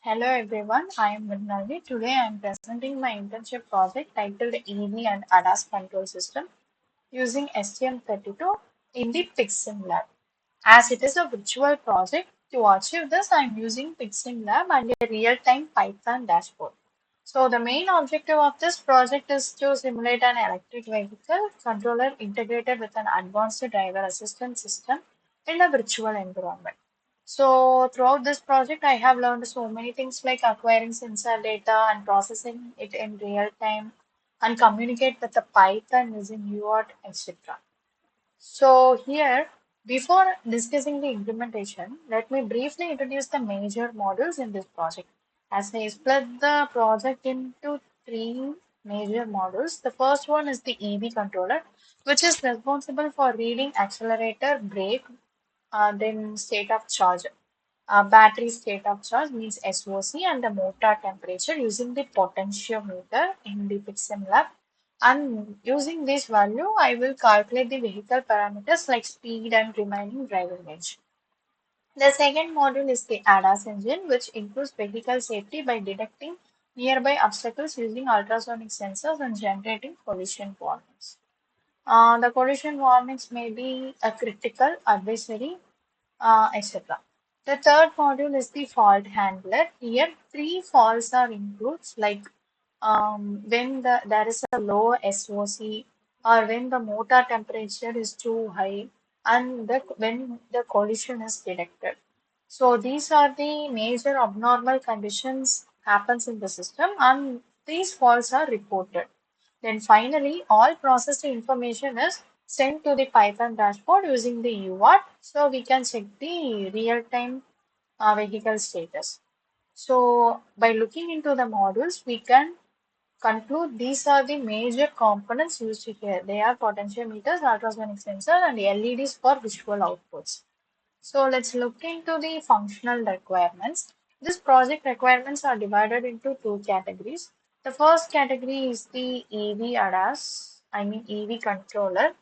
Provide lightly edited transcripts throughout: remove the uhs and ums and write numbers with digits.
Hello everyone, I am Mirunalini. Today I am presenting my internship project titled EV and ADAS control system using STM32 in the Pixim lab. As it is a virtual project, to achieve this I am using Pixim lab and a real-time Python dashboard. So the main objective of this project is to simulate an electric vehicle controller integrated with an advanced driver assistance system in a virtual environment. So throughout this project, I have learned so many things like acquiring sensor data and processing it in real time and communicate with the Python using UART, etc. So here, before discussing the implementation, let me briefly introduce the major modules in this project. As I split the project into three major modules, the first one is the EV controller, which is responsible for reading accelerator, brake, then state of charge. Battery state of charge means SOC and the motor temperature using the potentiometer in the Pixem lab. And using this value, I will calculate the vehicle parameters like speed and remaining driving range. The second module is the ADAS engine, which improves vehicle safety by detecting nearby obstacles using ultrasonic sensors and generating collision warnings. The collision warnings may be a critical, advisory, etc. The third module is the fault handler. Here, three faults are included, like when there is a low SOC or when the motor temperature is too high and when the collision is detected. So these are the major abnormal conditions happens in the system and these faults are reported. Then finally, all processed information is sent to the Python dashboard using the UART so we can check the real-time vehicle status. So by looking into the modules, we can conclude these are the major components used here. They are potentiometers, ultrasonic sensor, and LEDs for visual outputs. So let's look into the functional requirements. This project requirements are divided into two categories. The first category is the EV ADAS, I mean EV controller.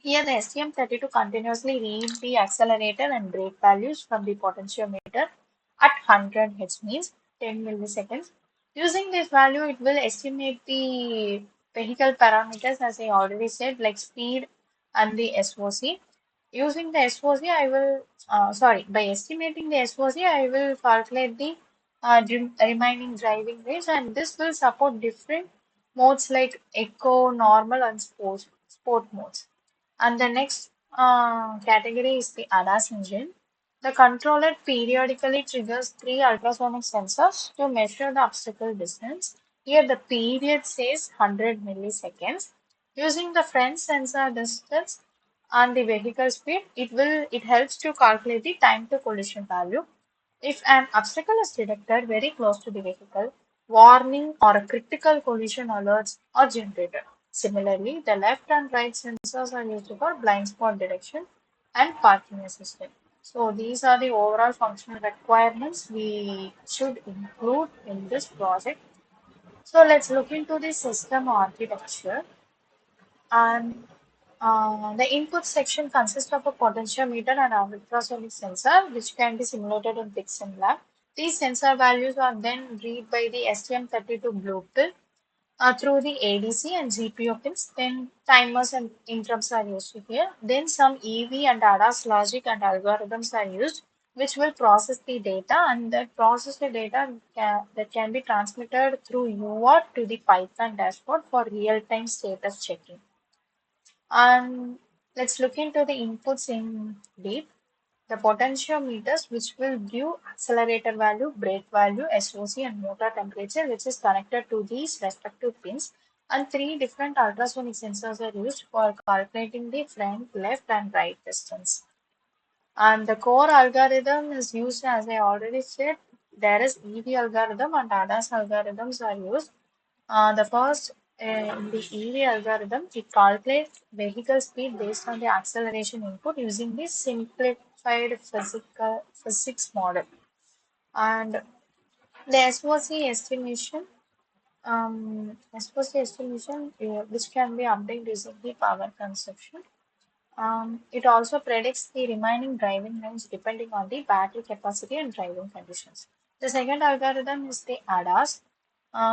Here the STM32 continuously reads the accelerator and brake values from the potentiometer at 100 Hz means 10 milliseconds. Using this value, it will estimate the vehicle parameters as I already said like speed and the SOC. Using the SOC, I will, by estimating the SOC, I will calculate the remaining driving range and this will support different modes like eco, normal and sport modes. And the next category is the ADAS engine. The controller periodically triggers three ultrasonic sensors to measure the obstacle distance. Here the period says 100 milliseconds. Using the front sensor distance and the vehicle speed, it helps to calculate the time to collision value. If an obstacle is detected very close to the vehicle, warning or a critical collision alerts are generated. Similarly, the left and right sensors are used for blind spot detection and parking assistance. So these are the overall functional requirements we should include in this project. So let's look into the system architecture. And the input section consists of a potentiometer and a ultrasonic sensor, which can be simulated in Pixel Lab. These sensor values are then read by the STM32 Bluetooth through the ADC and GPU pins. Then timers and interrupts are used here. Then some EV and ADAS logic and algorithms are used, which will process the data and that processed data that can be transmitted through UART to the Python dashboard for real-time status checking. And let's look into the inputs in deep. The potentiometers, which will give accelerator value, brake value, SOC, and motor temperature, which is connected to these respective pins. And three different ultrasonic sensors are used for calculating the front, left, and right distance. And the core algorithm is used, as I already said, there is EV algorithm and ADAS algorithms are used. The first, in the EV algorithm, it calculates vehicle speed based on the acceleration input using the simplified physics model. And the SOC estimation, which can be updated using the power consumption. It also predicts the remaining driving range depending on the battery capacity and driving conditions. The second algorithm is the ADAS.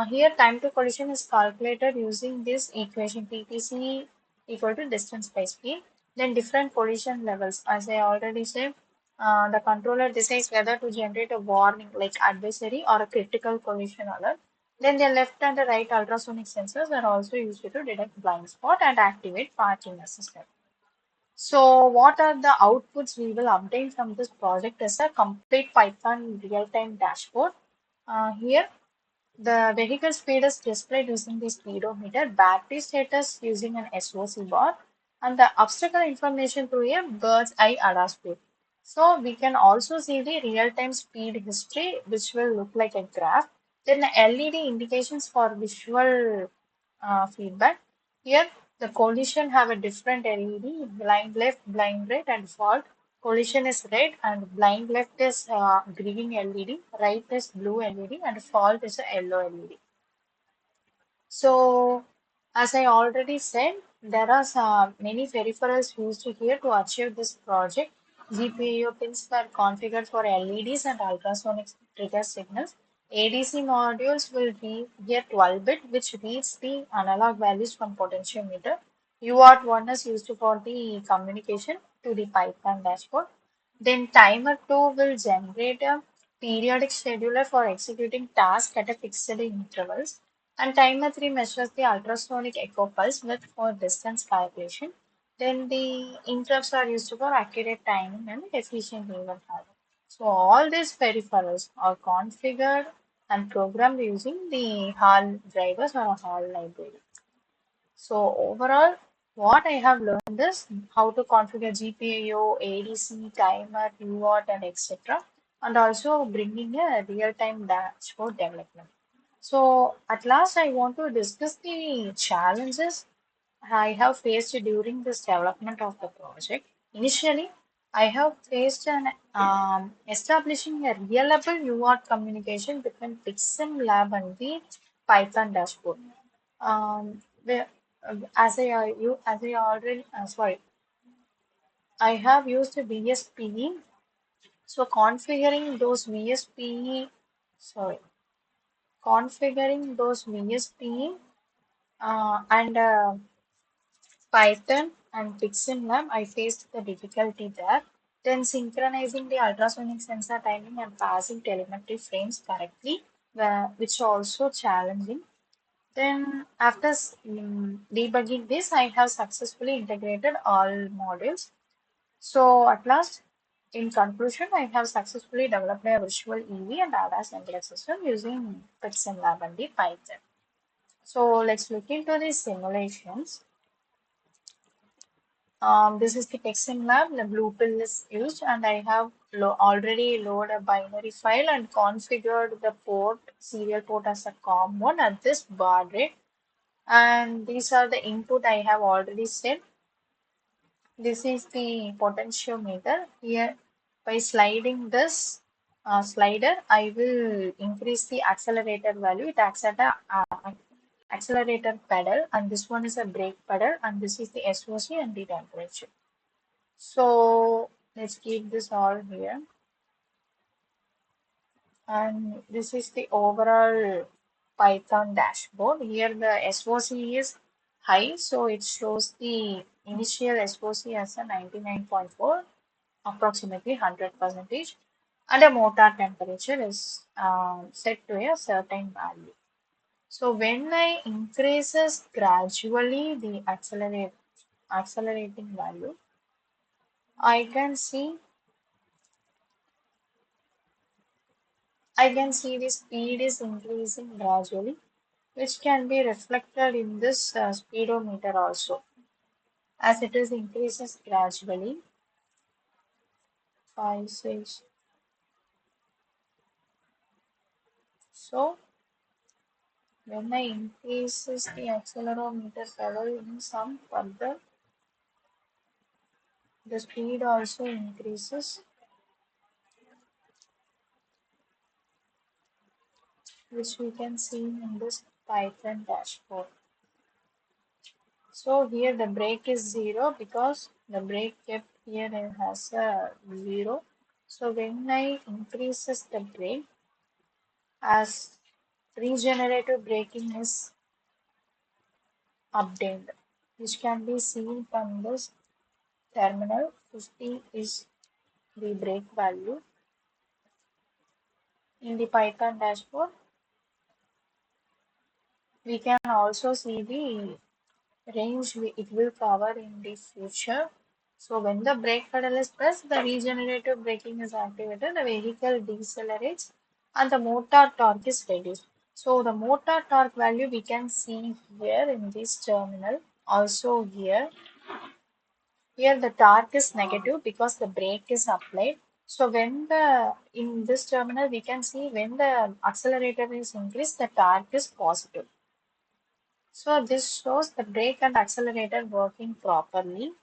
Here, time to collision is calculated using this equation TTC equal to distance by speed. Then different collision levels. As I already said, the controller decides whether to generate a warning like advisory or a critical collision alert. Then the left and the right ultrasonic sensors are also used to detect blind spot and activate parking assistant. So what are the outputs we will obtain from this project is a complete Python real-time dashboard. Here the vehicle speed is displayed using the speedometer, battery status using an SOC bar, and the obstacle information through a bird's eye ADAS view. So we can also see the real-time speed history, which will look like a graph. Then the LED indications for visual feedback. Here, the collision have a different LED, blind left, blind right, and fault. Collision is red and blind left is green LED, right is blue LED, and fault is a yellow LED. So, as I already said, there are many peripherals used here to achieve this project. GPIO pins were configured for LEDs and ultrasonic trigger signals. ADC modules will be here 12-bit, which reads the analog values from potentiometer. UART1 is used for the communication to the Python dashboard. Then timer 2 will generate a periodic scheduler for executing tasks at a fixed intervals. And timer 3 measures the ultrasonic echo pulse width for distance calculation. Then the interrupts are used for accurate timing and efficient event handling. So all these peripherals are configured and programmed using the HAL drivers or HAL library. So overall, what I have learned is how to configure GPIO, ADC, timer, UART, and etc. And also bringing a real-time dashboard development. So at last, I want to discuss the challenges I have faced during this development of the project. Initially, I have faced an establishing a reliable UART communication between Pixim Lab and the Python dashboard. Where, as I already sorry, I have used VSPE. So sorry, configuring those VSPE and Python and PixelLab, I faced the difficulty there. Then synchronizing the ultrasonic sensor timing and passing telemetry frames correctly, which are also challenging. Then after debugging this, I have successfully integrated all modules. So at last, in conclusion, I have successfully developed a virtual EV and ADAS embedded system using PixelLab and the Python. So let's look into the simulations. This is the Texan lab. The blue pill is used, and I have already loaded a binary file and configured the port, serial port as a COM1 at this bar rate. And these are the input I have already set. This is the potentiometer. Here, by sliding this slider, I will increase the accelerator value. It acts at a accelerator pedal, and this one is a brake pedal, and this is the SOC and the temperature. So let's keep this all here. And this is the overall Python dashboard. Here the SOC is high, so it shows the initial SOC as a 99.4, approximately 100%, and a motor temperature is set to a certain value. So when I increases gradually the accelerating value, I can see the speed is increasing gradually, which can be reflected in this speedometer also. As it is increases gradually, 5, 6. So when I increases the accelerometer level in some further, the speed also increases, which we can see in this Python dashboard. So here the brake is 0 because the brake kept here has a 0. So when I increases the brake, as regenerative braking is obtained, which can be seen from this terminal. 50 is the brake value in the Python dashboard. We can also see the range it will cover in the future. So when the brake pedal is pressed, the regenerative braking is activated, the vehicle decelerates and the motor torque is reduced. So the motor torque value we can see here in this terminal. Also here the torque is negative because the brake is applied. So when the in this terminal we can see when the accelerator is increased, the torque is positive. So this shows the brake and accelerator working properly.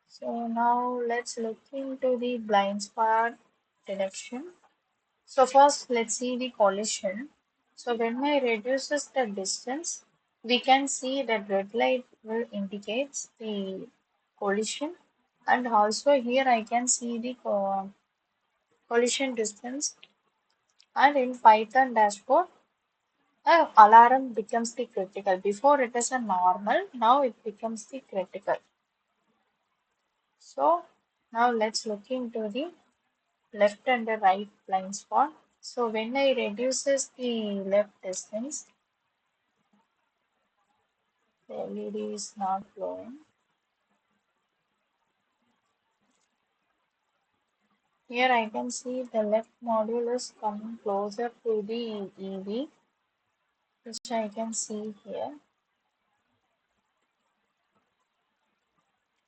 So now let's look into the blind spot detection. So first let's see the collision. So when I reduces the distance, we can see that red light will indicate the collision, and also here I can see the collision distance, and in Python dashboard alarm becomes the critical. Before it is a normal, now it becomes the critical. So now let's look into the left and the right blind spot. So when I reduces the left distance, the LED is not glowing. Here I can see the left module is coming closer to the EV, which I can see here.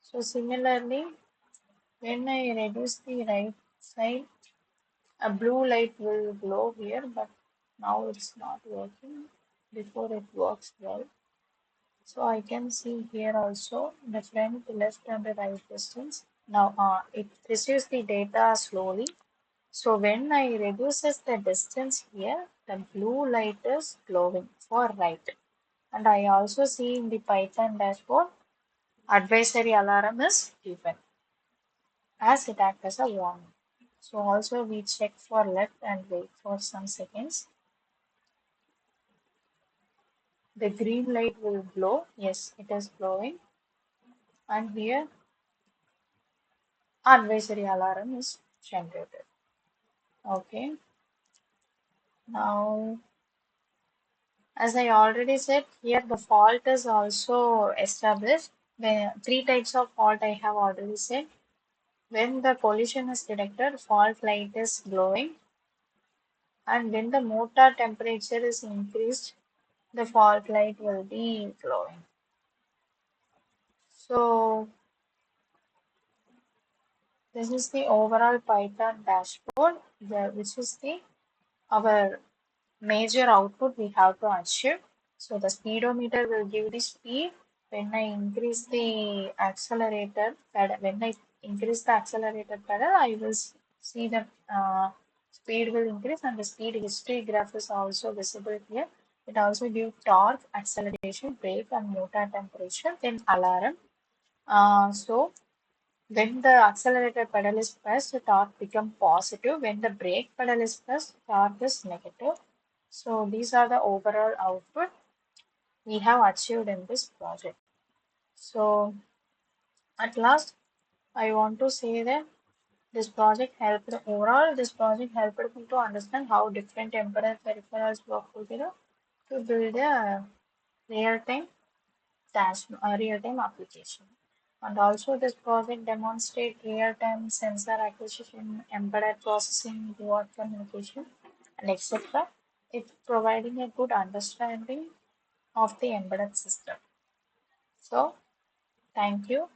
So similarly, when I reduce the right side, a blue light will glow here, but now it's not working. Before it works well. So I can see here also the front, left and the right distance. Now it receives the data slowly. So when I reduces the distance here, the blue light is glowing for right. And I also see in the Python dashboard, advisory alarm is given as it acts as a warning. So also we check for left and wait for some seconds. The green light will glow. Yes, it is glowing. And here advisory alarm is generated. Okay. Now, as I already said, here the fault is also established. The three types of fault I have already said. When the collision is detected, fault light is glowing, and when the motor temperature is increased, the fault light will be glowing. So this is the overall Python dashboard, which is the our major output we have to achieve. So the speedometer will give the speed. When I increase the accelerator pedal, when I increase the accelerator pedal, I will see the speed will increase, and the speed history graph is also visible here. It also gives torque, acceleration, brake, and motor temperature, then alarm. So when the accelerator pedal is pressed, the torque becomes positive. When the brake pedal is pressed, torque is negative. So these are the overall output we have achieved in this project. So at last, I want to say that this project helped me to understand how different embedded peripherals work together to build a real-time real-time application. And also this project demonstrates real-time sensor acquisition, embedded processing, reward communication, and etc. It's providing a good understanding of the embedded system. So thank you.